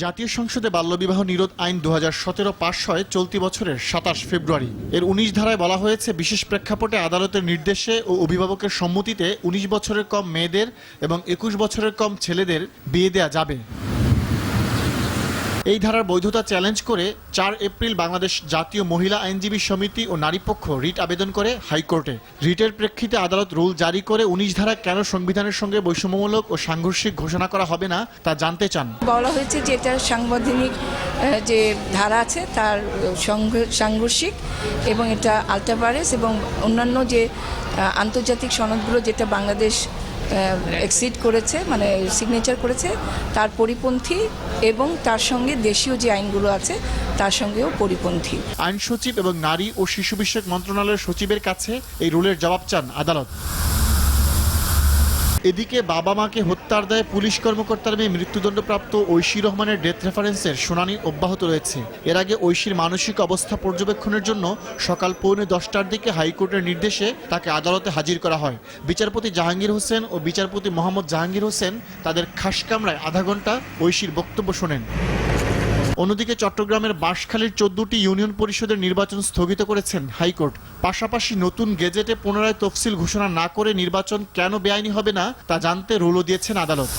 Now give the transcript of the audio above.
জাতীয় সংসদে বাল্যবিবাহ নিরোধ আইন 2017 পাস হয় চলতি বছরের 27 ফেব্রুয়ারি। এর 19 ধারায় বলা হয়েছে, বিশেষ প্রেক্ষাপটে আদালতের নির্দেশে ও অভিভাবকের সম্মতিতে 19 বছরের কম মেয়েদের এবং 21 বছরের কম ছেলেদের বিয়ে দেয়া যাবে। এই ধারার বৈধতা চ্যালেঞ্জ করে 4 এপ্রিল বাংলাদেশ জাতীয় মহিলা আইনজীবী সমিতি ও নারী পক্ষ রিট আবেদন করে হাইকোর্টে। রিটের প্রেক্ষিতে আদালত রুল জারি করে 19 ধারা কেন সংবিধানের সঙ্গে বৈষম্যমূলক ও সাংঘর্ষিক ঘোষণা করা হবে না তা জানতে চান। বলা হয়েছে যে এটা সাংবিধানিক যে ধারা আছে তার সাংঘর্ষিক এবং এটা আলটাভারেস এবং অন্যান্য যে আন্তর্জাতিক সনদগুলো যেটা বাংলাদেশ এক্সিড করেছে, মানে সিগনেচার করেছে, তার পরিপন্থী এবং তার সঙ্গে দেশীয় যে আইনগুলো আছে তার সঙ্গেও পরিপন্থী। আইন সচিব এবং নারী ও শিশু বিষয়ক মন্ত্রণালয়ের সচিবের কাছে এই রুলের জবাব চান আদালত। এদিকে বাবা মাকে হত্যার দায়ে পুলিশ কর্মকর্তার মেয়ে মৃত্যুদণ্ডপ্রাপ্ত ঐশী রহমানের ডেথ রেফারেন্সের শুনানি অব্যাহত রয়েছে। এর আগে ঐশীর মানসিক অবস্থা পর্যবেক্ষণের জন্য সকাল 9:45টার দিকে হাইকোর্টের নির্দেশে তাকে আদালতে হাজির করা হয়। বিচারপতি জাহাঙ্গীর হোসেন ও বিচারপতি মোহাম্মদ জাহাঙ্গীর হোসেন তাদের খাস কামরায় আধা ঘন্টা ঐশীর বক্তব্য শোনেন। অন্যদিকে চট্টগ্রামের বাঁশখালীর 14টি ইউনিয়ন পরিষদের নির্বাচন স্থগিত করেছেন হাইকোর্ট। পাশাপাশি নতুন গেজেটে পুনরায় তফসিল ঘোষণা না করে নির্বাচন কেন বেআইনি হবে না তা জানতে রুলও দিয়েছেন আদালত।